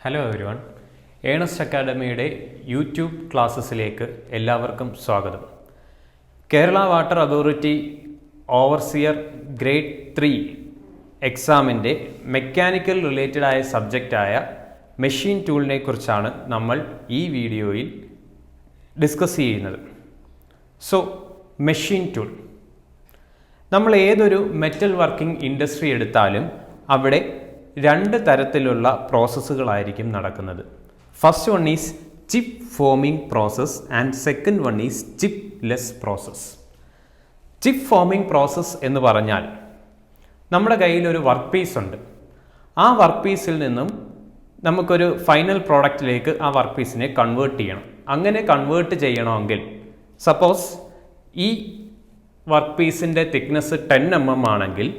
Hello everyone, Ernest അക്കാഡമിയുടെ YouTube ക്ലാസ്സസിലേക്ക് എല്ലാവർക്കും സ്വാഗതം. Kerala water authority overseer grade 3 എക്സാമിൻ്റെ മെക്കാനിക്കൽ റിലേറ്റഡ് ആയ സബ്ജക്റ്റായ മെഷീൻ ടൂളിനെ കുറിച്ചാണ് നമ്മൾ ഈ വീഡിയോയിൽ ഡിസ്കസ് ചെയ്യുന്നത്. സോ മെഷീൻ ടൂൾ, നമ്മൾ ഏതൊരു മെറ്റൽ വർക്കിംഗ് ഇൻഡസ്ട്രി എടുത്താലും അവിടെ രണ്ട് തരത്തിലുള്ള പ്രോസസ്സുകളായിരിക്കും നടക്കുന്നത്. First one is chip forming process and second one is chipless process. Chip forming process എന്ന് പറഞ്ഞാൽ നമ്മുടെ കയ്യിൽ ഒരു വർക്ക് പീസ് ഉണ്ട്. ആ വർക്ക് പീസിൽ നിന്നും നമുക്കൊരു ഫൈനൽ പ്രോഡക്റ്റിലേക്ക് ആ വർക്ക് പീസിനെ കൺവേർട്ട് ചെയ്യണം. അങ്ങനെ കൺവേർട്ട് ചെയ്യണമെങ്കിൽ സപ്പോസ് ഈ വർക്ക് പീസിൻ്റെ തിക്നെസ് 10 mm ആണെങ്കിൽ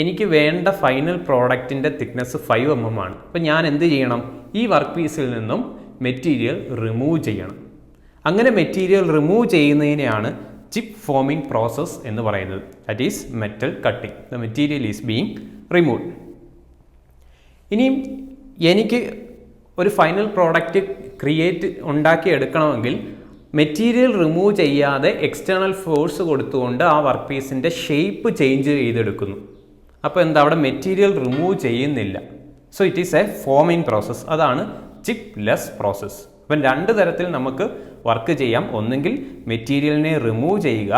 എനിക്ക് വേണ്ട ഫൈനൽ പ്രോഡക്റ്റിൻ്റെ തിക്നെസ് 5 mm ആണ്. അപ്പം ഞാൻ എന്ത് ചെയ്യണം? ഈ വർക്ക് പീസിൽ നിന്നും മെറ്റീരിയൽ റിമൂവ് ചെയ്യണം. അങ്ങനെ മെറ്റീരിയൽ റിമൂവ് ചെയ്യുന്നതിനെയാണ് ചിപ്പ് ഫോമിംഗ് പ്രോസസ് എന്ന് പറയുന്നത്. That is metal cutting. The material is being removed. ഇനിയും എനിക്ക് ഒരു ഫൈനൽ പ്രോഡക്റ്റ് ഉണ്ടാക്കിയെടുക്കണമെങ്കിൽ മെറ്റീരിയൽ റിമൂവ് ചെയ്യാതെ എക്സ്റ്റേണൽ ഫോഴ്സ് കൊടുത്തുകൊണ്ട് ആ വർക്ക് പീസിൻ്റെ ഷേപ്പ് ചേഞ്ച് ചെയ്തെടുക്കുന്നു. അപ്പോൾ എന്താ, അവിടെ മെറ്റീരിയൽ റിമൂവ് ചെയ്യുന്നില്ല. So it is A foaming process. അതാണ് ചിപ്പ് ലെസ് പ്രോസസ്. അപ്പം രണ്ട് തരത്തിൽ നമുക്ക് വർക്ക് ചെയ്യാം. ഒന്നുകിൽ മെറ്റീരിയലിനെ റിമൂവ് ചെയ്യുക,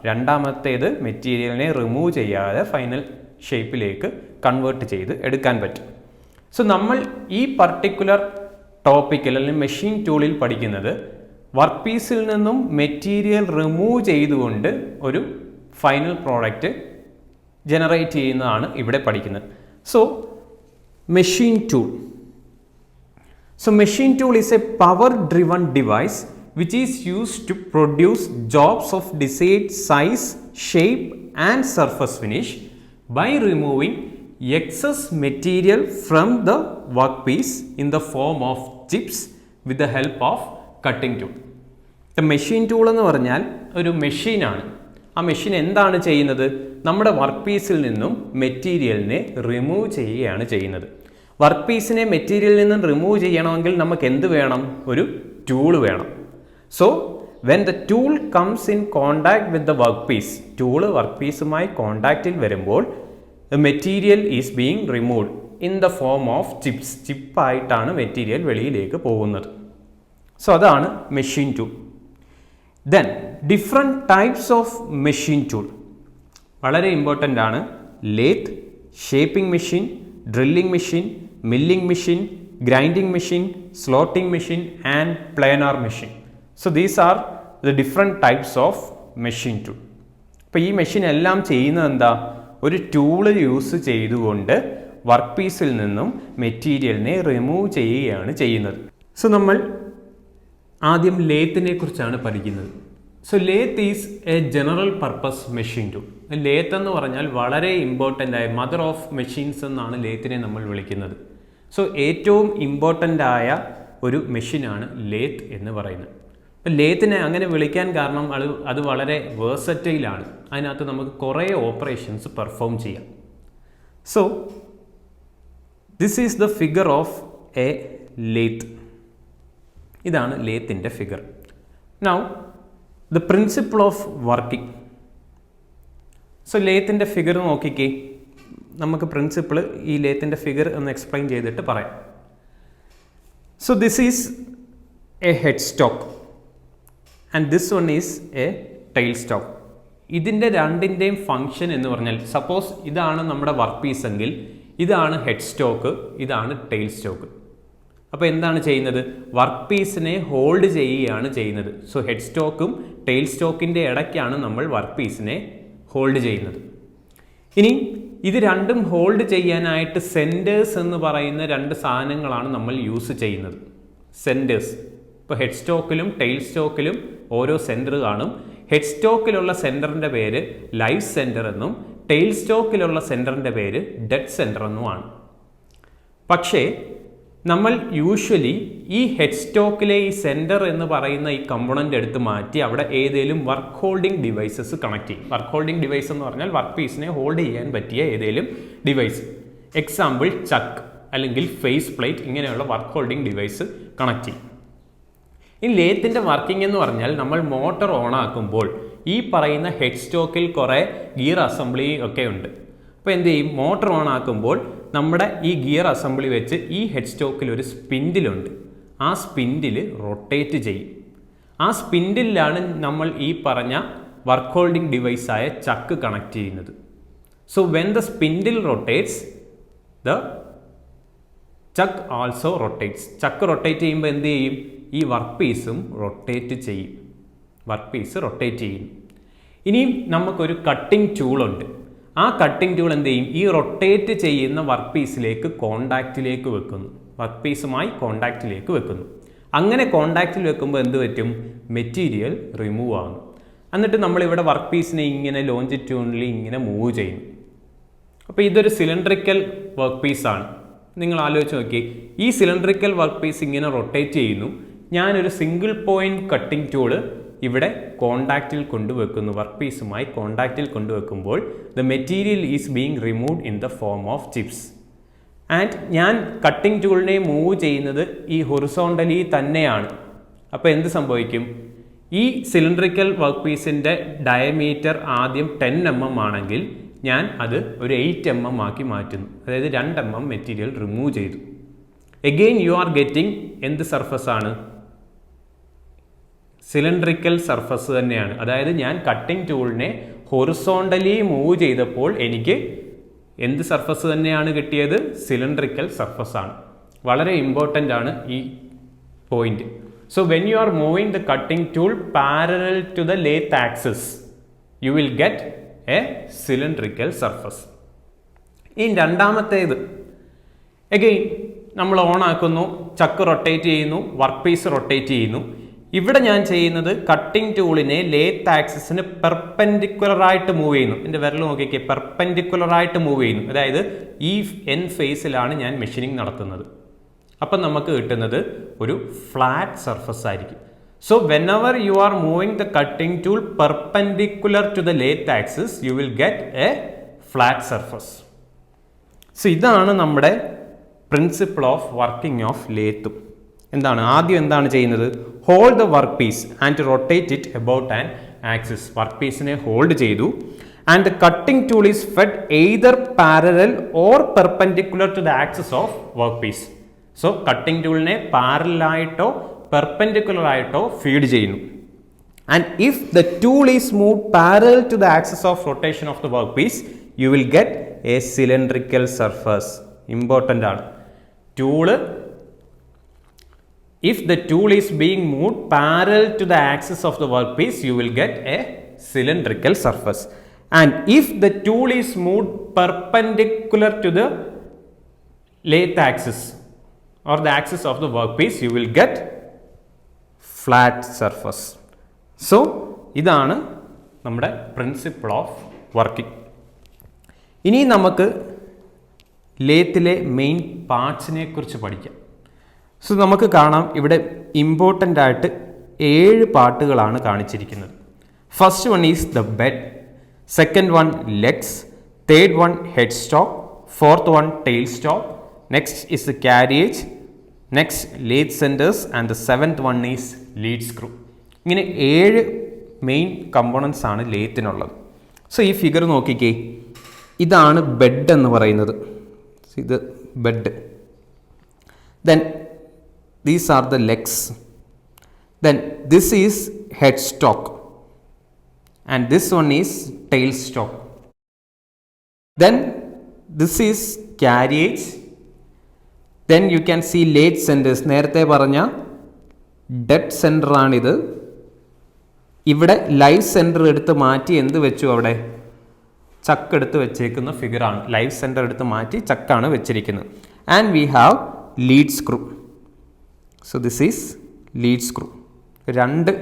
രണ്ടാമത്തേത് മെറ്റീരിയലിനെ റിമൂവ് ചെയ്യാതെ ഫൈനൽ ഷേപ്പിലേക്ക് കൺവേർട്ട് ചെയ്ത് എടുക്കാൻ പറ്റും. സോ നമ്മൾ ഈ പർട്ടിക്കുലർ ടോപ്പിക്കിൽ അല്ലെങ്കിൽ മെഷീൻ ടൂളിൽ പഠിക്കുന്നത് വർക്ക് പീസിൽ നിന്നും മെറ്റീരിയൽ റിമൂവ് ചെയ്തുകൊണ്ട് ഒരു ഫൈനൽ പ്രോഡക്റ്റ് ജനറേറ്റ് ചെയ്യുന്നതാണ് ഇവിടെ പഠിക്കുന്നത്. So machine tool. So machine tool is a power driven device which is used to produce jobs of desired size, shape and surface finish by removing excess material from the workpiece in the form of chips with the help of cutting tool. The machine tool എന്ന് പറഞ്ഞാൽ ഒരു മെഷീനാണ്. ആ machine എന്താണ് ചെയ്യുന്നത്? നമ്മുടെ work പീസിൽ നിന്നും മെറ്റീരിയലിനെ റിമൂവ് ചെയ്യുകയാണ് ചെയ്യുന്നത്. വർക്ക് പീസിനെ മെറ്റീരിയലിൽ നിന്നും റിമൂവ് ചെയ്യണമെങ്കിൽ നമുക്ക് എന്ത് വേണം? ഒരു ടൂൾ വേണം. So when the tool comes in contact with the work piece, tool work പീസുമായി കോണ്ടാക്റ്റിൽ വരുമ്പോൾ the material is being removed in the form of chips. ചിപ്പായിട്ടാണ് മെറ്റീരിയൽ വെളിയിലേക്ക് പോകുന്നത്. സോ അതാണ് machine tool. Then different types of machine tool വളരെ important ആണ്. Lathe, shaping machine, drilling machine, milling machine, grinding machine, slotting machine and planar machine. So these are the different types of machine tool. അപ്പോൾ ഈ machine എല്ലാം ചെയ്യുന്നത് എന്താ? ഒരു tool use ചെയ്തുകൊണ്ട് work പീസിൽ നിന്നും മെറ്റീരിയലിനെ റിമൂവ് ചെയ്യുകയാണ് ചെയ്യുന്നത്. സോ നമ്മൾ ആദ്യം ലേത്തിനെ കുറിച്ചാണ് പഠിക്കുന്നത്. So lathe is A general purpose machine tool. Lathe എന്ന് പറഞ്ഞാൽ വളരെ ഇമ്പോർട്ടൻ്റ് ആയ മദർ ഓഫ് മെഷീൻസ് എന്നാണ് ലേത്തിനെ നമ്മൾ വിളിക്കുന്നത്. സോ ഏറ്റവും ഇമ്പോർട്ടൻ്റ് ആയ ഒരു മെഷീനാണ് ലേത്ത് എന്ന് പറയുന്നത്. അപ്പോൾ ലേത്തിനെ അങ്ങനെ വിളിക്കാൻ കാരണം അത് വളരെ വേഴ്സറ്റൈലാണ്. അതിനകത്ത് നമുക്ക് കുറേ ഓപ്പറേഷൻസ് പെർഫോം ചെയ്യാം. So this is the figure of a lathe. ഇതാണ് ലേത്തിൻ്റെ figure. Now the principle of working. So ലേത്തിൻ്റെ ഫിഗർ നോക്കിക്കേ. നമുക്ക് പ്രിൻസിപ്പിൾ ഈ ലേത്തിൻ്റെ ഫിഗർ ഒന്ന് എക്സ്പ്ലെയിൻ ചെയ്തിട്ട് പറയാം. So this is a head stock and this one is a tailstock. ഇതിൻ്റെ രണ്ടിൻ്റെയും ഫങ്ഷൻ എന്ന് പറഞ്ഞാൽ, സപ്പോസ് ഇതാണ് നമ്മുടെ വർക്ക് പീസ് എങ്കിൽ ഇതാണ് ഹെഡ് സ്റ്റോക്ക്, ഇതാണ് ടെയിൽ സ്റ്റോക്ക്. അപ്പോൾ എന്താണ് ചെയ്യുന്നത്? വർക്ക് പീസിനെ ഹോൾഡ് ചെയ്യുകയാണ് ചെയ്യുന്നത്. സോ ഹെഡ് സ്റ്റോക്കും ടെയിൽ സ്റ്റോക്കിൻ്റെ ഇടയ്ക്കാണ് നമ്മൾ വർക്ക് പീസിനെ ഹോൾഡ് ചെയ്യുന്നത്. ഇനി ഇത് രണ്ടും ഹോൾഡ് ചെയ്യാനായിട്ട് സെൻറ്റേഴ്സ് എന്ന് പറയുന്ന രണ്ട് സാധനങ്ങളാണ് നമ്മൾ യൂസ് ചെയ്യുന്നത്. സെൻറ്റേഴ്സ്. ഇപ്പോൾ ഹെഡ് സ്റ്റോക്കിലും ടെയിൽ സ്റ്റോക്കിലും ഓരോ സെൻറ്റർ കാണും. ഹെഡ് സ്റ്റോക്കിലുള്ള സെൻറ്ററിൻ്റെ പേര് ലൈവ് സെൻറ്റർ എന്നും ടെയിൽ സ്റ്റോക്കിലുള്ള സെൻറ്ററിൻ്റെ പേര് ഡെഡ് സെൻറ്റർ എന്നുമാണ്. പക്ഷേ നമ്മൾ യൂഷ്വലി ഈ ഹെഡ് സ്റ്റോക്കിലെ ഈ സെൻറ്റർ എന്ന് പറയുന്ന ഈ കമ്പോണൻ്റ് എടുത്ത് മാറ്റി അവിടെ ഏതെങ്കിലും വർക്ക് ഹോൾഡിംഗ് ഡിവൈസസ് കണക്ട് ചെയ്യും. വർക്ക് ഹോൾഡിംഗ് ഡിവൈസ് എന്ന് പറഞ്ഞാൽ വർക്ക് പീസിനെ ഹോൾഡ് ചെയ്യാൻ പറ്റിയ ഏതെങ്കിലും ഡിവൈസ്. എക്സാമ്പിൾ ചക്ക്. അല്ലെങ്കിൽ ഫേസ് പ്ലേറ്റ് ഇങ്ങനെയുള്ള വർക്ക് ഹോൾഡിംഗ് ഡിവൈസ് കണക്ട് ചെയ്യും. ഈ ലേത്തിൻ്റെ വർക്കിംഗ് എന്ന് പറഞ്ഞാൽ നമ്മൾ മോട്ടോർ ഓൺ ആക്കുമ്പോൾ ഈ പറയുന്ന ഹെഡ് സ്റ്റോക്കിൽ കുറേ ഗിയർ അസംബ്ലി ഒക്കെ ഉണ്ട്. അപ്പോൾ എന്ത് ചെയ്യും, മോട്ടോർ ഓൺ ആക്കുമ്പോൾ നമ്മുടെ ഈ ഗിയർ അസംബ്ലി വെച്ച് ഈ ഹെഡ് സ്റ്റോക്കിൽ ഒരു സ്പിൻഡിലുണ്ട്. ആ സ്പിൻഡിൽ റൊട്ടേറ്റ് ചെയ്യും. ആ സ്പിൻഡിലാണ് നമ്മൾ ഈ പറഞ്ഞ വർക്ക് ഹോൾഡിംഗ് ഡിവൈസായ ചക്ക് കണക്ട് ചെയ്യുന്നത്. So when the spindle rotates the Chuck also rotates. Chuck rotate ചെയ്യുമ്പോൾ എന്ത് ചെയ്യും, ഈ വർക്ക് പീസും റൊട്ടേറ്റ് ചെയ്യും. വർക്ക് പീസ് റൊട്ടേറ്റ് ചെയ്യും. ഇനിയും നമുക്കൊരു കട്ടിംഗ് ടൂളുണ്ട്. ആ കട്ടിംഗ് ടൂൾ എന്ത് ചെയ്യും, ഈ റൊട്ടേറ്റ് ചെയ്യുന്ന വർക്ക് പീസിലേക്ക് കോണ്ടാക്റ്റിലേക്ക് വെക്കുന്നു. വർക്ക് പീസുമായി കോണ്ടാക്റ്റിലേക്ക് വെക്കുന്നു. അങ്ങനെ കോണ്ടാക്റ്റിൽ വെക്കുമ്പോൾ എന്ത് പറ്റും, മെറ്റീരിയൽ റിമൂവ് ആകും. എന്നിട്ട് നമ്മളിവിടെ വർക്ക് പീസിനെ ഇങ്ങനെ ലോഞ്ചിറ്റ്യൂണിൽ ഇങ്ങനെ മൂവ് ചെയ്യും. അപ്പോൾ ഇതൊരു സിലിണ്ടറിക്കൽ വർക്ക് പീസാണ്. നിങ്ങൾ ആലോചിച്ച് നോക്കി, ഈ സിലിണ്ടറിക്കൽ വർക്ക് പീസ് ഇങ്ങനെ റൊട്ടേറ്റ് ചെയ്യുന്നു. ഞാനൊരു സിംഗിൾ പോയിന്റ് കട്ടിംഗ് ടൂള് ഇവിടെ കോണ്ടാക്റ്റിൽ കൊണ്ടുവെക്കുന്നു. വർക്ക് പീസുമായി കോണ്ടാക്റ്റിൽ കൊണ്ടുവെക്കുമ്പോൾ the material is being removed in the form of chips. And ഞാൻ കട്ടിംഗ് ടൂളിനെ മൂവ് ചെയ്യുന്നത് ഈ ഹൊറിസോണ്ടലി തന്നെയാണ്. അപ്പോൾ എന്ത് സംഭവിക്കും, ഈ സിലിണ്ടറിക്കൽ വർക്ക് പീസിൻ്റെ ഡയമീറ്റർ ആദ്യം 10 mm ആണെങ്കിൽ ഞാൻ അത് ഒരു 8 mm ആക്കി മാറ്റുന്നു. അതായത് 2 mm മെറ്റീരിയൽ റിമൂവ് ചെയ്തു. എഗെയിൻ യു ആർ ഗെറ്റിംഗ് എന്ത് സർഫസ് ആണ്, സിലിണ്ടറിക്കൽ സർഫസ് തന്നെയാണ്. അതായത് ഞാൻ കട്ടിംഗ് ടൂളിനെ ഹൊറിസോണ്ടലി മൂവ് ചെയ്തപ്പോൾ എനിക്ക് എന്ത് സർഫസ് തന്നെയാണ് കിട്ടിയത്, സിലിണ്ടറിക്കൽ സർഫസ് ആണ്. വളരെ ഇമ്പോർട്ടൻ്റ് ആണ് ഈ point. So when you are moving the cutting tool parallel to the lathe axis you will get a cylindrical surface. ഇനി രണ്ടാമത്തേത്, എഗെയിൻ നമ്മൾ ഓൺ ആക്കുന്നു, ചക്ക് റൊട്ടേറ്റ് ചെയ്യുന്നു, വർക്ക് പീസ് റൊട്ടേറ്റ് ചെയ്യുന്നു. ഇവിടെ ഞാൻ ചെയ്യുന്നത് കട്ടിംഗ് ടൂളിനെ ലേത്ത് ആക്സിസിന് പെർപെൻഡിക്കുലറായിട്ട് മൂവ് ചെയ്യുന്നു. എൻ്റെ വിരൽ നോക്കിക്കേ, പെർപെൻഡിക്കുലറായിട്ട് മൂവ് ചെയ്യുന്നു. അതായത് ഈ എൻ ഫേസിലാണ് ഞാൻ മെഷീനിങ് നടത്തുന്നത്. അപ്പം നമുക്ക് കിട്ടുന്നത് ഒരു ഫ്ലാറ്റ് സർഫസ് ആയിരിക്കും. So whenever you are moving the cutting tool perpendicular to the lathe axis you will get a flat surface. So ഇതാണ് നമ്മുടെ പ്രിൻസിപ്പിൾ ഓഫ് വർക്കിംഗ് ഓഫ് ലേത്തും. ആദ്യം എന്താണ് ചെയ്യുന്നത്, hold the work piece and rotate it about an axis. Work പീസിനെ hold ചെയ്തു. And the cutting tool is fed either parallel or perpendicular to the axis of work piece. So cutting ടൂളിനെ പാരലായിട്ടോ perpendicular ആയിട്ടോ feed ചെയ്യുന്നു. And if the tool is move parallel to the axis of rotation of the work piece you will get a cylindrical surface. Important ആണ്. Tool if the tool is being moved parallel to the axis of the workpiece you will get a cylindrical surface, and if the tool is moved perpendicular to the lathe axis or the axis of the workpiece you will get flat surface. So ഇതാണ് നമ്മുടെ principle of working. ഇനി നമുക്ക് ലേത്തിലെ main പാർട്സിനെ കുറിച്ച് പഠിക്കാം. So നമുക്ക് കാണാം, ഇവിടെ important ആയിട്ട് 7 പാർട്ടുകളാണ് കാണിച്ചിരിക്കുന്നത്. First one is the bed, second one legs, third one headstock, fourth one tailstock, next is the carriage, next lathe centres and the seventh one is lead screw. ഇങ്ങനെ 7 main components ആണ് ലേത്തിനുള്ളത്. So ഈ figure നോക്കിക്കേ, ഇതാണ് bed എന്ന് പറയുന്നത്. ഇത് bed. Then these are the legs. Then this is headstock and this one is tail stock. Then this is carriage. Then you can see lathe centers. നേരത്തെ പറഞ്ഞ dead centre ആണിത്. ഇവിടെ ലൈവ് സെൻറ്റർ എടുത്ത് മാറ്റി എന്ത് വെച്ചു, അവിടെ ചക്ക് എടുത്ത് വെച്ചേക്കുന്ന ഫിഗറാണ്. ലൈവ് സെൻറ്റർ എടുത്ത് മാറ്റി ചക്കാണ് വെച്ചിരിക്കുന്നത്. And we have lead screw. So this is lead screw. 2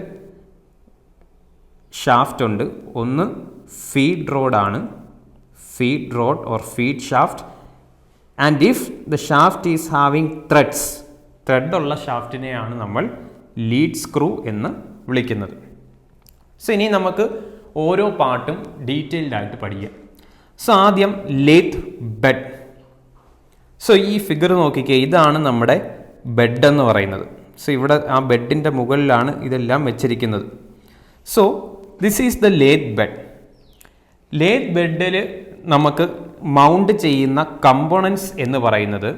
shaft ഉണ്ട്. ഒന്ന് ഫീഡ് റോഡാണ്, feed rod or feed shaft. And if the shaft is having threads, ത്രെഡുള്ള ഷാഫ്റ്റിനെയാണ് നമ്മൾ ലീഡ് സ്ക്രൂ എന്ന് വിളിക്കുന്നത്. സോ ഇനി നമുക്ക് ഓരോ പാർട്ടും ഡീറ്റെയിൽഡ് ആയിട്ട് പഠിക്കാം. സോ ആദ്യം ലേത്ത് ബെഡ്. സോ ഈ ഫിഗർ നോക്കിക്കേ, ഇതാണ് നമ്മുടെ ബെഡ് എന്ന് പറയുന്നത്. സോ ഇവിടെ ആ ബെഡിൻ്റെ മുകളിലാണ് ഇതെല്ലാം വെച്ചിരിക്കുന്നത്. So this is the lathe bed. Lathe ബെഡിൽ നമുക്ക് മൗണ്ട് ചെയ്യുന്ന കമ്പോണൻസ് എന്ന് പറയുന്നത്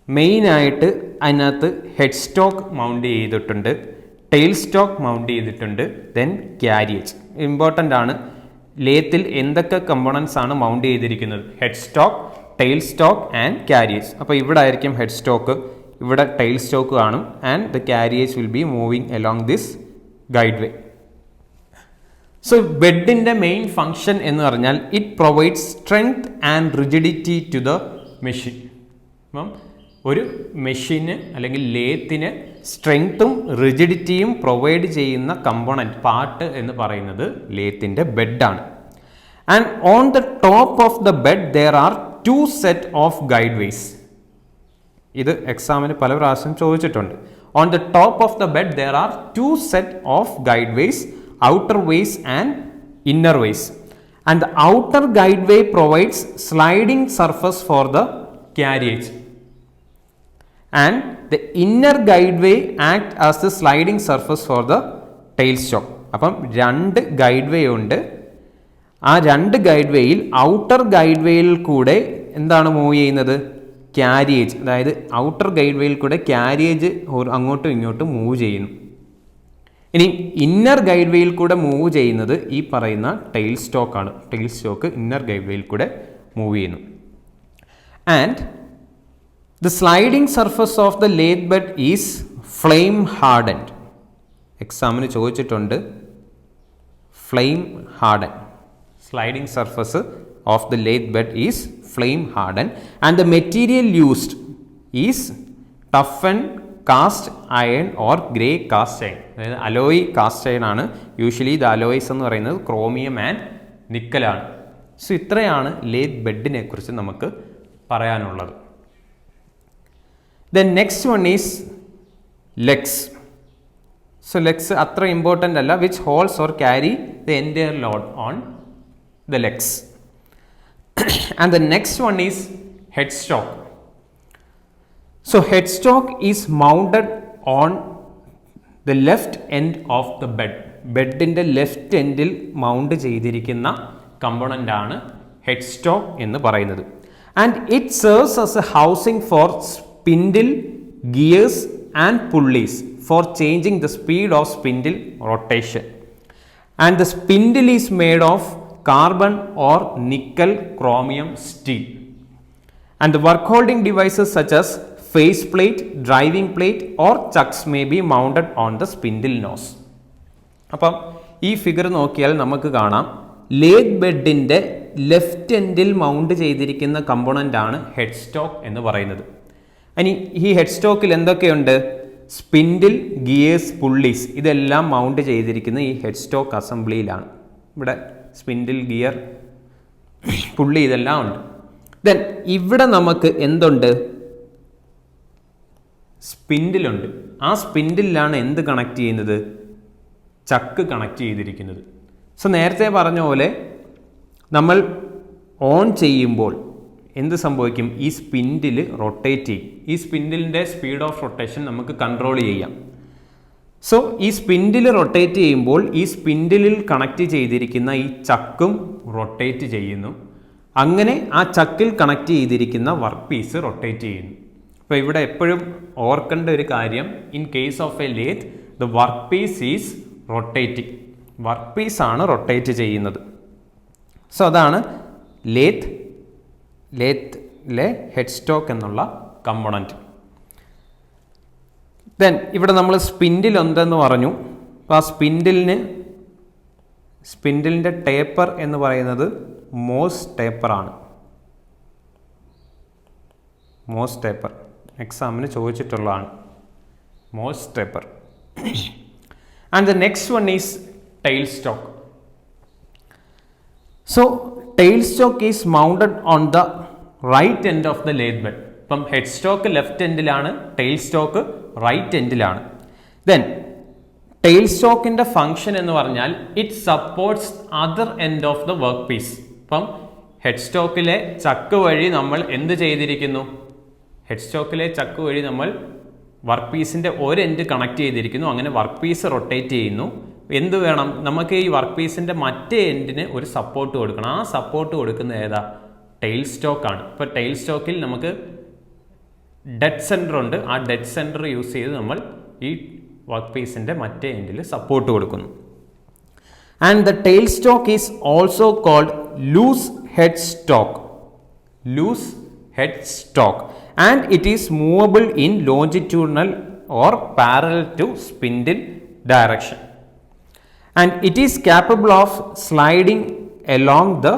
മെയിനായിട്ട് അതിനകത്ത് ഹെഡ് സ്റ്റോക്ക് മൗണ്ട് ചെയ്തിട്ടുണ്ട്, ടെയിൽ സ്റ്റോക്ക് മൗണ്ട് ചെയ്തിട്ടുണ്ട്, ദെൻ ക്യാരിയേജ്. ഇമ്പോർട്ടൻ്റ് ആണ്, ലേത്തിൽ എന്തൊക്കെ കമ്പോണൻസ് ആണ് മൗണ്ട് ചെയ്തിരിക്കുന്നത്? Head stock, tail stock and carriage. അപ്പോൾ ഇവിടെ ആയിരിക്കും ഹെഡ് സ്റ്റോക്ക്, ഇവിടെ ടെയിൽ സ്റ്റോക്ക് കാണും, and the carriage will be moving along this guide way. So ബെഡിൻ്റെ മെയിൻ ഫങ്ഷൻ എന്ന് പറഞ്ഞാൽ it provides strength and rigidity to the machine. അപ്പം ഒരു മെഷീന് അല്ലെങ്കിൽ ലേത്തിന് സ്ട്രെങ്ത്തും റിജിഡിറ്റിയും പ്രൊവൈഡ് ചെയ്യുന്ന കമ്പോണൻറ്റ് പാർട്ട് എന്ന് പറയുന്നത് ലേത്തിൻ്റെ ബെഡാണ്. And on the top of the bed there are 2 set of guide ways. ഇത് എക്സാമിന് പല പ്രാവശ്യം ചോദിച്ചിട്ടുണ്ട്. On the top of the bed there are 2 set of guide ways, outer ways and inner ways, and the outer guideway provides sliding surface for the carriage, and the inner guideway act as the sliding surface for the tailstock. അപ്പം 2 ഗൈഡ്വേ ഉണ്ട്. ആ 2 ഗൈഡ്വേയിൽ outer ഗൈഡ്വേയിൽ കൂടെ എന്താണ് move ചെയ്യുന്നത്? Carriage. അതായത് outer ഗൈഡ്വേയിൽ കൂടെ carriage അങ്ങോട്ടും ഇങ്ങോട്ടും മൂവ് ചെയ്യുന്നു. ഇനി ഇന്നർ ഗൈഡ് വേയിൽ കൂടെ മൂവ് ചെയ്യുന്നത് ഈ പറയുന്ന ടെയിൽ സ്റ്റോക്കാണ്. ടെയിൽ സ്റ്റോക്ക് ഇന്നർ ഗൈഡ് വേയിൽ കൂടെ മൂവ് ചെയ്യുന്നു. And the sliding surface of the lathe bed is flame hardened. എക്സാമിന് ചോദിച്ചിട്ടുണ്ട് flame harden. Sliding surface of the lathe bed is flame harden and the material used is toughen cast iron or grey cast iron. അതായത് alloy cast iron ആണ്. Usually the alloys എന്ന് പറയുന്നത് chromium and നിക്കലാണ്. So ഇത്രയാണ് lathe ബെഡിനെ കുറിച്ച് നമുക്ക് പറയാനുള്ളത്. Then next one is legs. So legs അത്ര ഇമ്പോർട്ടൻ്റ് അല്ല. Which holds or carry the entire load on the legs. And the next one is headstock. So headstock is mounted on the left end of the bed. ബെഡിൻ്റെ left എൻഡിൽ mount ചെയ്തിരിക്കുന്ന component ആണ് head stock എന്ന് പറയുന്നത്. And it serves as a housing for spindle, gears and pulleys for changing the speed of spindle rotation. And the spindle is made of carbon or nickel chromium steel. And the work holding devices such as face plate, driving plate or chucks may be mounted on the spindle nose. അപ്പം ഈ figure നോക്കിയാൽ നമുക്ക് കാണാം lathe ബെഡിൻ്റെ left എൻഡിൽ mount ചെയ്തിരിക്കുന്ന component ആണ് head stock എന്ന് പറയുന്നത്. ഇനി ഈ ഹെഡ് സ്റ്റോക്കിൽ എന്തൊക്കെയുണ്ട്? സ്പിൻഡിൽ, ഗിയേഴ്സ്, പുള്ളീസ് ഇതെല്ലാം മൗണ്ട് ചെയ്തിരിക്കുന്ന ഈ ഹെഡ് സ്റ്റോക്ക് അസംബ്ലിയിലാണ്. ഇവിടെ സ്പിൻഡിൽ, ഗിയർ, പുള്ളി ഇതെല്ലാം ഉണ്ട്. ദെൻ ഇവിടെ നമുക്ക് എന്തുണ്ട്? സ്പിൻഡിലുണ്ട്. ആ സ്പിൻഡിലാണ് എന്ത് കണക്ട് ചെയ്യുന്നത്? ചക്ക് കണക്ട് ചെയ്തിരിക്കുന്നത്. സോ നേരത്തെ പറഞ്ഞ പോലെ നമ്മൾ ഓൺ ചെയ്യുമ്പോൾ എന്ത് സംഭവിക്കും? ഈ സ്പിൻഡിൽ റൊട്ടേറ്റ് ചെയ്യും. ഈ സ്പിൻഡിലിൻ്റെ സ്പീഡ് ഓഫ് റൊട്ടേഷൻ നമുക്ക് കൺട്രോൾ ചെയ്യാം. സോ ഈ സ്പിൻഡിൽ റൊട്ടേറ്റ് ചെയ്യുമ്പോൾ ഈ സ്പിൻഡിലിൽ കണക്ട് ചെയ്തിരിക്കുന്ന ഈ ചക്കും റൊട്ടേറ്റ് ചെയ്യുന്നു. അങ്ങനെ ആ ചക്കിൽ കണക്ട് ചെയ്തിരിക്കുന്ന വർക്ക് പീസ് റൊട്ടേറ്റ് ചെയ്യുന്നു. അപ്പോൾ ഇവിടെ എപ്പോഴും ഓർക്കേണ്ട ഒരു കാര്യം, in case of a lathe the work piece is rotating. Work പീസാണ് റൊട്ടേറ്റ് ചെയ്യുന്നത്. സോ അതാണ് ലേത്തിലെ ഹെഡ് സ്റ്റോക്ക് എന്നുള്ള കമ്പോണൻറ്റ്. ദെൻ ഇവിടെ നമ്മൾ സ്പിൻഡിൽ എന്തെന്ന് പറഞ്ഞു. അപ്പോൾ ആ സ്പിൻഡിലിൻ്റെ ടേപ്പർ എന്ന് പറയുന്നത് മോസ് ടേപ്പറാണ്. മോസ് ടേപ്പർ എക്സാമിന് ചോദിച്ചിട്ടുള്ളതാണ്. Morse taper. And the next one is tail stock. So tail stock is mounted on the right end of the lathe bed. ഇപ്പം ഹെഡ് സ്റ്റോക്ക് ലെഫ്റ്റ് എൻഡിലാണ്, ടെയിൽ സ്റ്റോക്ക് റൈറ്റ് എൻഡിലാണ്. Then tail സ്റ്റോക്കിൻ്റെ function എന്ന് പറഞ്ഞാൽ it supports other end of the work piece. ഇപ്പം head സ്റ്റോക്കിലെ chuck വഴി നമ്മൾ എന്ത് ചെയ്തിരിക്കുന്നു? ഹെഡ് സ്റ്റോക്കിലെ ചക്ക് വഴി നമ്മൾ വർക്ക് പീസിൻ്റെ ഒരു എൻഡ് കണക്ട് ചെയ്തിരിക്കുന്നു. അങ്ങനെ വർക്ക് പീസ് റൊട്ടേറ്റ് ചെയ്യുന്നു. എന്ത് വേണം, നമുക്ക് ഈ വർക്ക് പീസിൻ്റെ മറ്റേ എൻഡിന് ഒരു സപ്പോർട്ട് കൊടുക്കണം. ആ സപ്പോർട്ട് കൊടുക്കുന്നത് ഏതാ? ടെയിൽ സ്റ്റോക്കാണ്. ഇപ്പോൾ ടെയിൽ സ്റ്റോക്കിൽ നമുക്ക് ഡെഡ് സെൻറ്റർ ഉണ്ട്. ആ ഡെഡ് സെൻറ്റർ യൂസ് ചെയ്ത് നമ്മൾ ഈ വർക്ക് പീസിൻ്റെ മറ്റേ എൻഡിൽ സപ്പോർട്ട് കൊടുക്കുന്നു. And the tail stock is also called loose headstock. Loose head stock and it is movable in longitudinal or parallel to spindle direction. And it is capable of sliding along the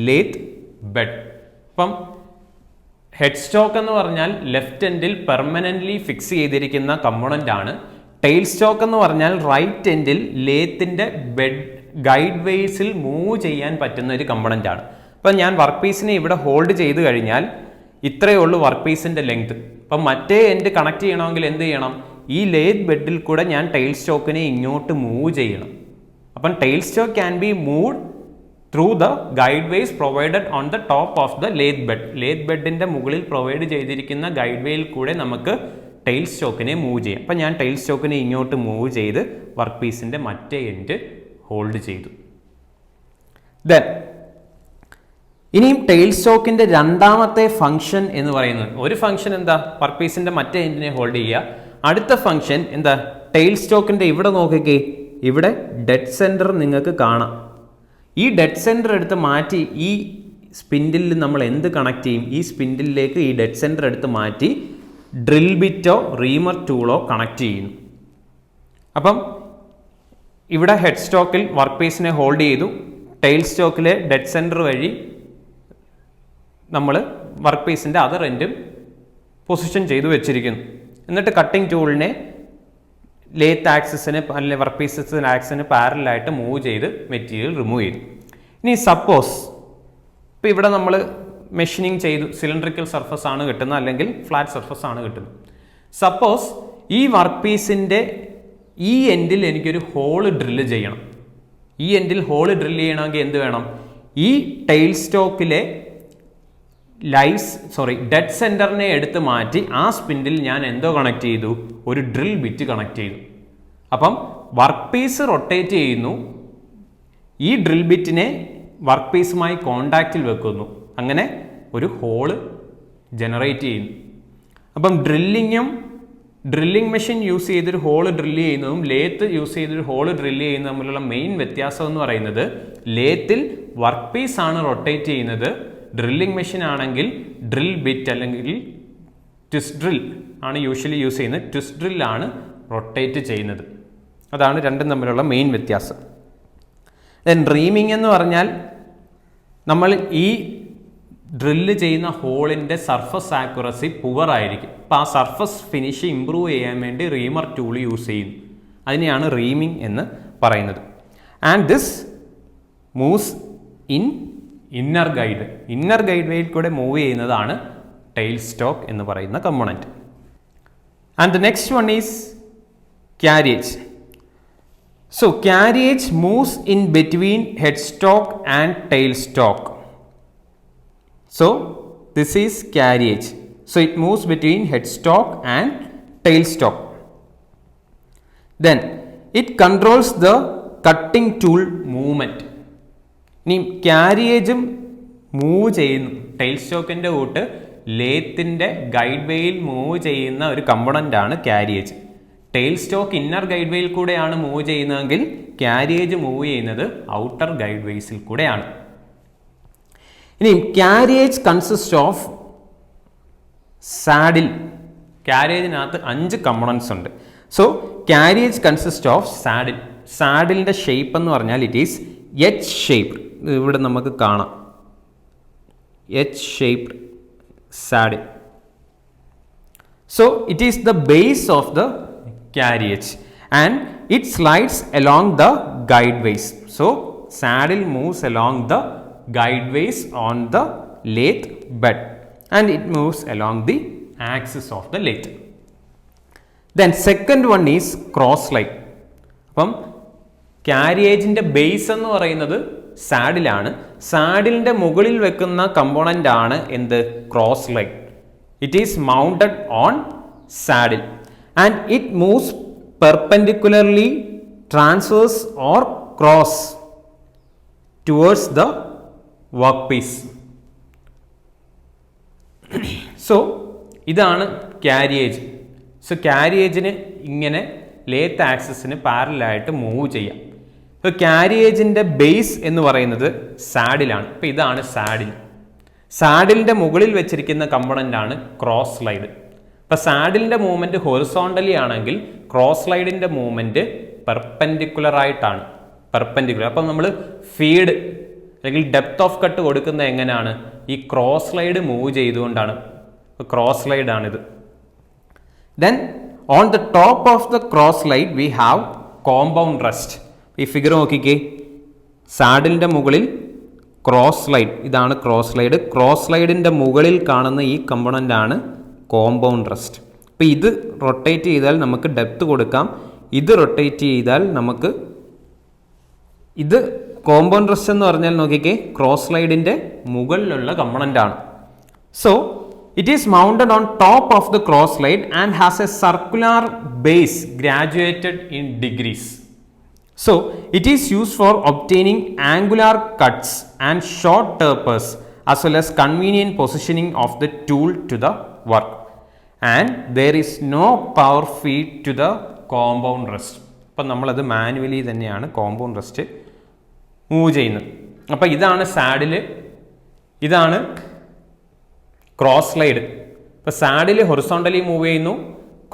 lathe bed. അപ്പം head stock എന്ന് പറഞ്ഞാൽ left എൻഡിൽ permanently fix ചെയ്തിരിക്കുന്ന component ആണ്. Tail stock എന്ന് പറഞ്ഞാൽ right എൻഡിൽ ലേത്തിൻ്റെ bed guide വേസിൽ move ചെയ്യാൻ പറ്റുന്ന ഒരു കമ്പോണൻ്റ് ആണ്. അപ്പം ഞാൻ വർക്ക് പീസിനെ ഇവിടെ ഹോൾഡ് ചെയ്ത് കഴിഞ്ഞാൽ ഇത്രയേ ഉള്ളൂ വർക്ക് പീസിൻ്റെ ലെങ്ത്. അപ്പം മറ്റേ എൻഡ് കണക്ട് ചെയ്യണമെങ്കിൽ എന്ത് ചെയ്യണം? ഈ ലേത്ത് ബെഡിൽ കൂടെ ഞാൻ ടെയിൽ സ്റ്റോക്കിനെ ഇങ്ങോട്ട് മൂവ് ചെയ്യണം. അപ്പം tail stock can be moved through the guide ways provided on the top of the lathe bed. Lathe ബെഡിൻ്റെ മുകളിൽ പ്രൊവൈഡ് ചെയ്തിരിക്കുന്ന ഗൈഡ് വേയിൽ കൂടെ നമുക്ക് ടെയിൽ സ്റ്റോക്കിനെ മൂവ് ചെയ്യാം. അപ്പം ഞാൻ ടെയിൽ സ്റ്റോക്കിനെ ഇങ്ങോട്ട് മൂവ് ചെയ്ത് വർക്ക് പീസിൻ്റെ മറ്റേ എൻഡ് ഹോൾഡ് ചെയ്തു. ദെൻ ഇനിയും ടെയിൽ സ്റ്റോക്കിൻ്റെ രണ്ടാമത്തെ ഫംഗ്ഷൻ എന്ന് പറയുന്നത്, ഒരു ഫംഗ്ഷൻ എന്താ? വർക്ക് പീസിൻ്റെ മറ്റേ എൻഡിനെ ഹോൾഡ് ചെയ്യുക. അടുത്ത ഫംഗ്ഷൻ എന്താ? ടെയിൽ സ്റ്റോക്കിൻ്റെ ഇവിടെ നോക്കിക്കേ, ഇവിടെ ഡെഡ് സെൻറ്റർ നിങ്ങൾക്ക് കാണാം. ഈ ഡെഡ് സെൻറ്റർ എടുത്ത് മാറ്റി ഈ സ്പിൻഡിൽ നമ്മൾ എന്ത് കണക്ട് ചെയ്യും? ഈ സ്പിൻഡിലേക്ക് ഈ ഡെഡ് സെൻറ്റർ എടുത്ത് മാറ്റി ഡ്രിൽ ബിറ്റോ റീമർ ടൂളോ കണക്ട് ചെയ്യുന്നു. അപ്പം ഇവിടെ ഹെഡ് സ്റ്റോക്കിൽ വർക്ക് പീസിനെ ഹോൾഡ് ചെയ്തു. ടെയിൽ സ്റ്റോക്കിലെ ഡെഡ് സെൻറ്റർ വഴി നമ്മൾ വർക്ക് പീസിൻ്റെ അതർ എൻഡും പൊസിഷൻ ചെയ്തു വെച്ചിരിക്കുന്നു. എന്നിട്ട് കട്ടിംഗ് ടൂളിനെ ലേത്ത് ആക്സിസിന് അല്ലെങ്കിൽ വർക്ക് പീസസിന് ആക്സിന് പാരലായിട്ട് മൂവ് ചെയ്ത് മെറ്റീരിയൽ റിമൂവ് ചെയ്തു. ഇനി സപ്പോസ് ഇപ്പോൾ ഇവിടെ നമ്മൾ മെഷീനിങ് ചെയ്തു, സിലിണ്ടറിക്കൽ സർഫസ് ആണ് കിട്ടുന്നത് അല്ലെങ്കിൽ ഫ്ലാറ്റ് സർഫസ് ആണ് കിട്ടുന്നത്. സപ്പോസ് ഈ വർക്ക് പീസിൻ്റെ ഈ എൻഡിൽ എനിക്കൊരു ഹോള് ഡ്രില്ല് ചെയ്യണം. ഈ എൻഡിൽ ഹോള് ഡ്രില്ല് ചെയ്യണമെങ്കിൽ എന്ത് വേണം? ഈ ടെയിൽ സ്റ്റോക്കിലെ ഡെഡ് സെൻറ്ററിനെ എടുത്ത് മാറ്റി ആ സ്പിൻഡിൽ ഞാൻ എന്തോ കണക്ട് ചെയ്തു? ഒരു ഡ്രിൽ ബിറ്റ് കണക്ട് ചെയ്തു. അപ്പം വർക്ക് പീസ് റൊട്ടേറ്റ് ചെയ്യുന്നു, ഈ ഡ്രിൽ ബിറ്റിനെ വർക്ക് പീസുമായി കോണ്ടാക്റ്റിൽ വെക്കുന്നു, അങ്ങനെ ഒരു ഹോള് ജനറേറ്റ് ചെയ്യുന്നു. അപ്പം ഡ്രില്ലിംഗ് മെഷീൻ യൂസ് ചെയ്തൊരു ഹോള് ഡ്രില്ല് ചെയ്യുന്നതും ലേത്ത് യൂസ് ചെയ്തൊരു ഹോള് ഡ്രില്ല് ചെയ്യുന്നതും തമ്മിലുള്ള മെയിൻ വ്യത്യാസം എന്ന് പറയുന്നത്, ലേത്തിൽ വർക്ക് പീസ് ആണ് റൊട്ടേറ്റ് ചെയ്യുന്നത്, ഡ്രില്ലിംഗ് മെഷീൻ ആണെങ്കിൽ ഡ്രിൽ ബിറ്റ് അല്ലെങ്കിൽ ട്വിസ്റ്റ് ഡ്രിൽ ആണ് യൂഷ്വലി യൂസ് ചെയ്യുന്നത്. ട്വിസ്റ്റ് ഡ്രില്ലാണ് റൊട്ടേറ്റ് ചെയ്യുന്നത്. അതാണ് രണ്ടും തമ്മിലുള്ള മെയിൻ വ്യത്യാസം. ദെൻ റീമിംഗ് എന്ന് പറഞ്ഞാൽ നമ്മൾ ഈ ഡ്രില്ല് ചെയ്യുന്ന ഹോളിൻ്റെ സർഫസ് ആക്യുറസി പുവർ ആയിരിക്കും. അപ്പോൾ ആ സർഫസ് ഫിനിഷ് ഇമ്പ്രൂവ് ചെയ്യാൻ വേണ്ടി റീമർ ടൂൾ യൂസ് ചെയ്യുന്നു. അതിനെയാണ് റീമിംഗ് എന്ന് പറയുന്നത്. And this moves in inner guide വേയിൽ കൂടെ മൂവ് ചെയ്യുന്നതാണ് ടെയിൽ സ്റ്റോക്ക് എന്ന് പറയുന്ന component. And the next one is carriage. So carriage moves in between head stock and tail stock. So this is carriage. So it moves between head stock and tail stock. Then it controls the cutting tool movement. ഇനി ക്യാരിയേജും move ചെയ്യുന്നു. Tail സ്റ്റോക്കിൻ്റെ കൂട്ട് ലേത്തിൻ്റെ guide വേയിൽ move ചെയ്യുന്ന ഒരു component ആണ് carriage. Tail stock inner guide വേയിൽ കൂടെയാണ് മൂവ് ചെയ്യുന്നതെങ്കിൽ ക്യാരിയേജ് മൂവ് ചെയ്യുന്നത് ഔട്ടർ ഗൈഡ് വേസിൽ കൂടെയാണ്. ഇനി ക്യാരിയേജ് കൺസിസ്റ്റ് ഓഫ് സാഡിൽ. ക്യാരിയേജിനകത്ത് 5 കമ്പോണൻസ് ഉണ്ട്. So carriage consist of saddle. സാഡിലിൻ്റെ ഷേപ്പ് എന്ന് പറഞ്ഞാൽ ഇറ്റ് ഈസ് എച്ച് ഷേപ്ഡ്. ഇവിടെ നമുക്ക് കാണാം H shaped saddle. So it is the base of the carriage and it slides along the guideways. So saddle moves along the guideways on the lathe bed and it moves along the axis of the lathe. Then second one is cross slide. അപ്പം ക്യാരിയേജിൻ്റെ base എന്ന് പറയുന്നത് സാഡിലാണ്. സാഡിലിൻ്റെ മുകളിൽ വെക്കുന്ന component ആണ് എന്ത്? Cross line. It is mounted on saddle and it moves perpendicularly, transverse or cross towards the workpiece. So ഇതാണ് carriage. So carriageന് ഇങ്ങനെ lathe ആക്സിസിന് പാരലായിട്ട് മൂവ് ചെയ്യാം. അപ്പോൾ carriageന്റെ ബേസ് എന്ന് പറയുന്നത് സാഡിലാണ്. അപ്പോൾ ഇതാണ് സാഡിൽ. സാഡിലിൻ്റെ മുകളിൽ വെച്ചിരിക്കുന്ന കമ്പണൻ്റ് ആണ് ക്രോസ് സ്ലൈഡ്. അപ്പോൾ സാഡിലിൻ്റെ മൂവ്മെൻറ്റ് ഹൊറിസോണ്ടലി ആണെങ്കിൽ ക്രോസ് സ്ലൈഡിൻ്റെ മൂവ്മെൻറ്റ് പെർപെൻഡിക്കുലർ ആയിട്ടാണ്. പെർപെൻഡിക്കുലർ. അപ്പം നമ്മൾ ഫീഡ് അല്ലെങ്കിൽ ഡെപ്ത് ഓഫ് കട്ട് കൊടുക്കുന്നത് എങ്ങനെയാണ്? ഈ ക്രോസ് സ്ലൈഡ് മൂവ് ചെയ്തുകൊണ്ടാണ്. ക്രോസ് സ്ലൈഡ് ആണിത്. Then on the top of the cross slide we have compound rest. ഈ ഫിഗർ നോക്കിക്കേ, സാഡിലിൻ്റെ മുകളിൽ ക്രോസ് സ്ലൈഡ്, ഇതാണ് ക്രോസ് സ്ലൈഡ്. ക്രോസ് സ്ലൈഡിൻ്റെ മുകളിൽ കാണുന്ന ഈ കമ്പോണൻ്റ് ആണ് കോമ്പൗണ്ട് റെസ്റ്റ്. അപ്പോൾ ഇത് റൊട്ടേറ്റ് ചെയ്താൽ നമുക്ക് ഡെപ്ത് കൊടുക്കാം, ഇത് റൊട്ടേറ്റ് ചെയ്താൽ നമുക്ക് ഇത് കോമ്പൗണ്ട് റെസ്റ്റ് എന്ന് പറഞ്ഞാൽ നോക്കിക്കേ ക്രോസ് സ്ലൈഡിൻ്റെ മുകളിലുള്ള കമ്പോണൻ്റ് ആണ്. So it is mounted on top of the cross slide and has A circular base graduated in degrees. So it is used for obtaining angular cuts and short tapers as well as convenient positioning of the tool to the work, and there is no power feed to the compound rest. അപ്പം നമ്മളത് manually തന്നെയാണ് compound rest move ചെയ്യുന്നത്. അപ്പം ഇതാണ് saddle, ഇതാണ് cross slide. ഇപ്പോൾ saddle horizontally move ചെയ്യുന്നു,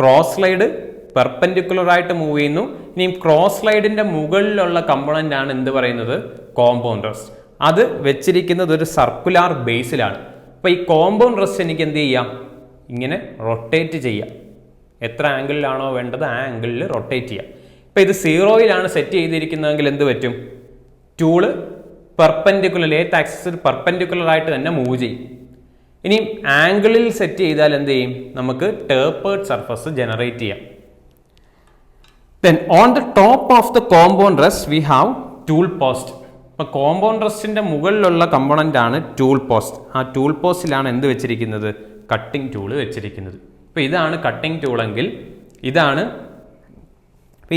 cross slide perpendicular ആയിട്ട് മൂവ് ചെയ്യുന്നു. ഇനി ക്രോസ് സ്ലൈഡിൻ്റെ മുകളിലുള്ള കമ്പോണൻ്റ് ആണ് എന്ത് പറയുന്നത്? Compound rest. അത് വെച്ചിരിക്കുന്നത് ഒരു സർക്കുലാർ ബേസിലാണ്. അപ്പോൾ ഈ കോമ്പൗണ്ട് റെസ്റ്റ് എനിക്ക് എന്ത് ചെയ്യാം? ഇങ്ങനെ റൊട്ടേറ്റ് ചെയ്യാം. എത്ര ആംഗിളിലാണോ വേണ്ടത് ആ ആംഗിളിൽ റൊട്ടേറ്റ് ചെയ്യാം. ഇപ്പോൾ ഇത് 0-യിലാണ് സെറ്റ് ചെയ്തിരിക്കുന്നതെങ്കിൽ എന്ത് പറ്റും? ടൂള് പെർപെൻഡിക്കുലർ, ലേത്ത് ആക്സിസിൽ പെർപെൻഡിക്കുലർ ആയിട്ട് തന്നെ മൂവ് ചെയ്യും. ഇനി ആംഗിളിൽ സെറ്റ് ചെയ്താൽ എന്ത് ചെയ്യും? നമുക്ക് ടേപ്പേർഡ് സർഫസ് ജനറേറ്റ് ചെയ്യാം. Then on the top of the compound rest we have tool post. അപ്പോൾ കോമ്പൗണ്ട് റെസ്റ്റിൻ്റെ മുകളിലുള്ള കമ്പോണൻ്റ് ആണ് ടൂൾ പോസ്റ്റ്. ആ ടൂൾ പോസ്റ്റിലാണ് എന്ത് വെച്ചിരിക്കുന്നത്? കട്ടിംഗ് ടൂള് വെച്ചിരിക്കുന്നത്. അപ്പോൾ ഇതാണ് കട്ടിംഗ് ടൂളെങ്കിൽ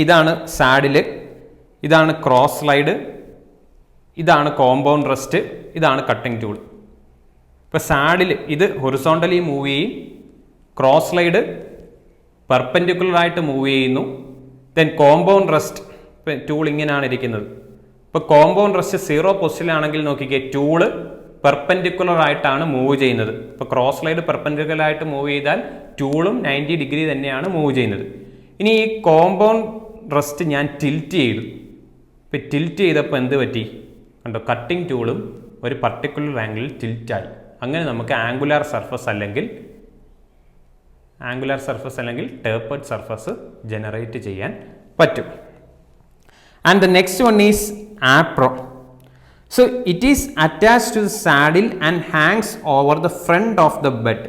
ഇതാണ് സാഡിൽ, ഇതാണ് ക്രോസ് സ്ലൈഡ്, ഇതാണ് കോമ്പൗണ്ട് റെസ്റ്റ്, ഇതാണ് കട്ടിംഗ് ടൂൾ. ഇപ്പോൾ സാഡിൽ ഇത് ഹൊറിസോണ്ടലി മൂവ് ചെയ്യും, ക്രോസ് സ്ലൈഡ് പെർപെൻഡിക്കുലർ ആയിട്ട് മൂവ് ചെയ്യുന്നു. ദെൻ കോമ്പൗണ്ട് റെസ്റ്റ്, ഇപ്പം ടൂൾ ഇങ്ങനെയാണ് ഇരിക്കുന്നത്. ഇപ്പോൾ കോമ്പൗണ്ട് റെസ്റ്റ് 0 പൊസിഷനിലാണെങ്കിൽ നോക്കിക്കേ ടൂള് പെർപെൻഡിക്കുലർ ആയിട്ടാണ് മൂവ് ചെയ്യുന്നത്. ഇപ്പോൾ ക്രോസ് സ്ലൈഡ് പെർപെൻഡിക്കുലർ ആയിട്ട് മൂവ് ചെയ്താൽ ടൂളും 90 ഡിഗ്രി തന്നെയാണ് മൂവ് ചെയ്യുന്നത്. ഇനി ഈ കോമ്പൗണ്ട് റെസ്റ്റ് ഞാൻ ടിൽറ്റ് ചെയ്തു. ഇപ്പോൾ ടിൽറ്റ് ചെയ്തപ്പോൾ എന്ത് പറ്റി? കണ്ടോ, കട്ടിംഗ് ടൂളും ഒരു പർട്ടിക്കുലർ ആംഗിളിൽ ടിൽറ്റായി. അങ്ങനെ നമുക്ക് ആംഗുലാർ സർഫസ് അല്ലെങ്കിൽ ടേപ്പേർഡ് സർഫസ് ജനറേറ്റ് ചെയ്യാൻ പറ്റും. And the next one is apron. So it is attached to the saddle and hangs over the front of the bed.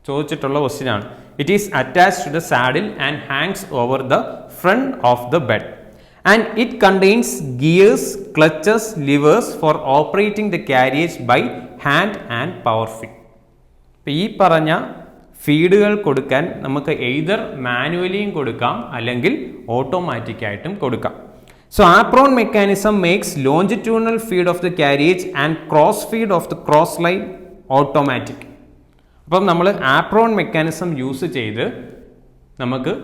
ചോദിച്ചിട്ടുള്ള ക്വസ്റ്റ്യൻ ആണ്. It is attached to the saddle and hangs over the front of the bed and it contains gears, clutches, levers for operating the carriage by hand and power feed. ഇപ്പോൾ ഈ പറഞ്ഞ ഫീഡുകൾ കൊടുക്കാൻ നമുക്ക് either മാനുവലിയും കൊടുക്കാം അല്ലെങ്കിൽ ഓട്ടോമാറ്റിക്കായിട്ടും കൊടുക്കാം. So apron mechanism makes longitudinal feed of the carriage and cross feed of the cross line automatic. അപ്പം നമ്മൾ ആപ്രോൺ മെക്കാനിസം യൂസ് ചെയ്ത് നമുക്ക്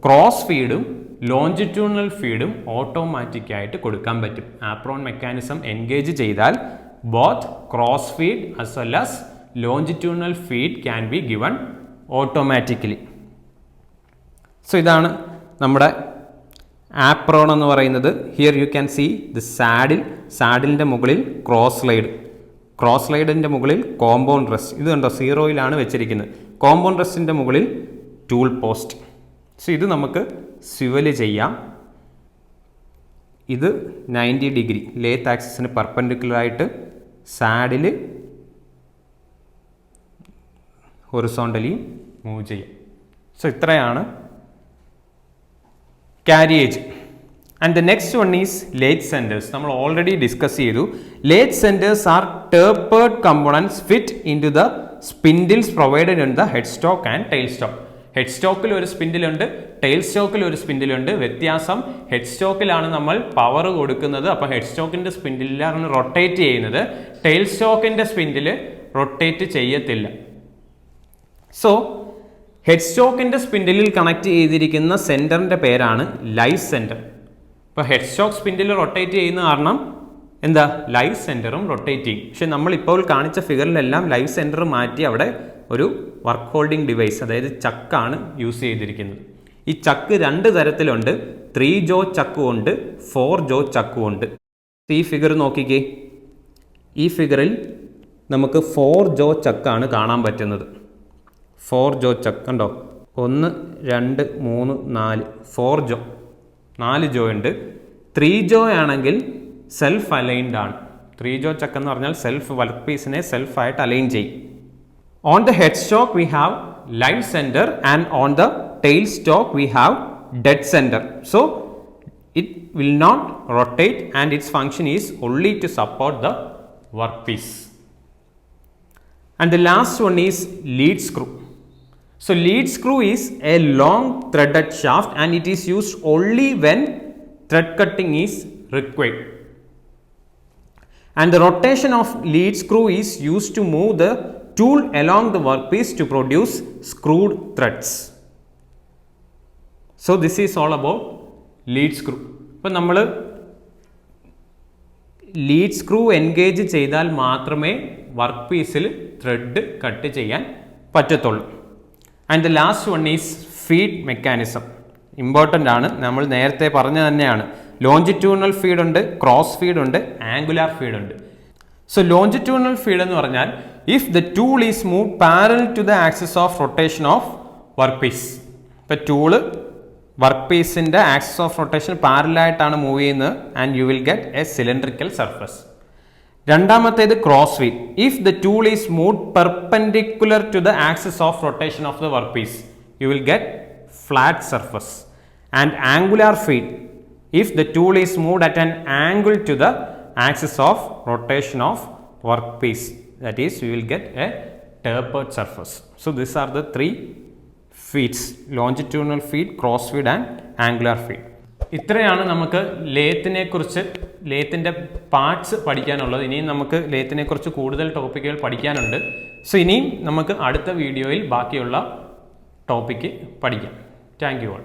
ക്രോസ് ഫീഡും ലോഞ്ചിറ്റ്യൂണൽ ഫീഡും ഓട്ടോമാറ്റിക്കായിട്ട് കൊടുക്കാൻ പറ്റും. ആപ്രോൺ മെക്കാനിസം എൻഗേജ് ചെയ്താൽ both cross feed as well as longitudinal feed can be given automatically. So ഇതാണ് നമ്മുടെ ആപ്രോൺ എന്ന് പറയുന്നത്. Here you can see the സാഡിലിൻ്റെ മുകളിൽ ക്രോസ് സ്ലൈഡിൻ്റെ മുകളിൽ കോമ്പൗണ്ട് റെസ്റ്റ്. ഇത് കണ്ടോ 0-യിലാണ് വെച്ചിരിക്കുന്നത്. കോമ്പൗണ്ട് റെസ്റ്റിൻ്റെ മുകളിൽ ടൂൾ പോസ്റ്റ്. സോ ഇത് നമുക്ക് സ്വിവല് ചെയ്യാം. ഇത് 90 ഡിഗ്രി ലേത്ത് ആക്സിസിന് പെർപെൻഡിക്കുലറായിട്ട് സാഡിൽ ഹൊറിസോണ്ടലി മൂവ് ചെയ്യാം. സോ ഇത്രയാണ് carriage. And the next one is lathe centres. നമ്മൾ ഓൾറെഡി ഡിസ്കസ് ചെയ്തു. Lathe centres are tapered components fit into the spindles provided in the head stock and tail stock. Head സ്റ്റോക്കിൽ ഒരു സ്പിൻഡിലുണ്ട്, tail സ്റ്റോക്കിൽ ഒരു സ്പിൻഡിലുണ്ട്. വ്യത്യാസം, head സ്റ്റോക്കിലാണ് നമ്മൾ power കൊടുക്കുന്നത്, അപ്പോൾ ഹെഡ് സ്റ്റോക്കിൻ്റെ സ്പിൻഡിലാണ് റൊട്ടേറ്റ് ചെയ്യുന്നത്. ടെയിൽ സ്റ്റോക്കിൻ്റെ സ്പിൻഡിൽ റൊട്ടേറ്റ് ചെയ്യത്തില്ല. സോ ഹെഡ് സ്റ്റോക്കിൻ്റെ സ്പിൻഡിലിൽ കണക്ട് ചെയ്തിരിക്കുന്ന സെൻറ്ററിൻ്റെ പേരാണ് ലൈവ് സെൻറ്റർ. ഇപ്പോൾ ഹെഡ് സ്റ്റോക്ക് സ്പിൻഡിൽ റൊട്ടേറ്റ് ചെയ്യുന്ന കാരണം എന്താ, ലൈവ് സെൻറ്ററും റൊട്ടേറ്റ് ചെയ്യും. പക്ഷെ നമ്മളിപ്പോൾ കാണിച്ച ഫിഗറിലെല്ലാം ലൈവ് സെൻറ്റർ മാറ്റി അവിടെ ഒരു വർക്ക് ഹോൾഡിംഗ് ഡിവൈസ്, അതായത് ചക്കാണ് യൂസ് ചെയ്തിരിക്കുന്നത്. ഈ ചക്ക് 2 തരത്തിലുണ്ട്. 3 ജോ ചക്കും ഉണ്ട്, 4 ജോ ചക്കും ഉണ്ട്. ഈ ഫിഗർ നോക്കിക്കേ. ഈ ഫിഗറിൽ നമുക്ക് 4 ജോ ചക്കാണ് കാണാൻ പറ്റുന്നത്. 4 ജോ ചക്ക് കണ്ടോ, 1 2 3 4 4 ജോ, 4 ജോ ഉണ്ട്. 3 ജോ ആണെങ്കിൽ സെൽഫ് അലൈൻഡ് ആണ്. 3 ജോ ചക്ക് എന്ന് പറഞ്ഞാൽ സെൽഫ് വർക്ക് പീസിനെ സെൽഫായിട്ട് അലൈൻ ചെയ്യും. On the head stock we have live center and on the tail stock we have dead center. So it will not rotate and its function is only to support the workpiece. And the last one is lead screw. So lead screw is a long threaded shaft and it is used only when thread cutting is required. And the rotation of lead screw is used to move the tool along the workpiece to produce screwed threads. So this is all about lead screw. ഇപ്പോൾ നമ്മൾ lead screw engage ചെയ്താൽ മാത്രമേ work പീസിൽ thread cut ചെയ്യാൻ പറ്റത്തുള്ളൂ. And the last one is feed mechanism. Important ആണ്, നമ്മൾ നേരത്തെ പറഞ്ഞ തന്നെയാണ്. ലോഞ്ചിറ്റ്യൂണൽ ഫീഡ് ഉണ്ട്, ക്രോസ് ഫീഡ് ഉണ്ട്, ആംഗുലാർ ഫീഡ് ഉണ്ട്. സോ ലോഞ്ചിറ്റ്യൂണൽ ഫീഡ് എന്ന് പറഞ്ഞാൽ if the tool is moved parallel to the axis of rotation of workpiece. ഇപ്പോൾ ടൂള് വർക്ക് പീസിൻ്റെ ആക്സിസ് ഓഫ് റൊട്ടേഷൻ പാരലായിട്ടാണ് മൂവ് ചെയ്യുന്നത് and you will get a cylindrical surface. രണ്ടാമത്തേത് cross feed. If the tool is moved perpendicular to the axis of rotation of the work piece you will get flat surface. And angular feed. If the tool is moved at an angle to the axis of rotation of workpiece, that is we will get a tapered surface. So these are the 3 feeds: longitudinal feed, cross feed and angular feed. ഇത്രയാണ് നമുക്ക് ലേത്തിനെ കുറിച്ച്, ലേത്തിൻ്റെ parts പഠിക്കാനുള്ളത്. ഇനിയും നമുക്ക് ലേത്തിനെ കുറിച്ച് കൂടുതൽ ടോപ്പിക്കുകൾ പഠിക്കാനുണ്ട്. So ഇനിയും നമുക്ക് അടുത്ത വീഡിയോയിൽ ബാക്കിയുള്ള ടോപ്പിക്ക് പഠിക്കാം. Thank you all.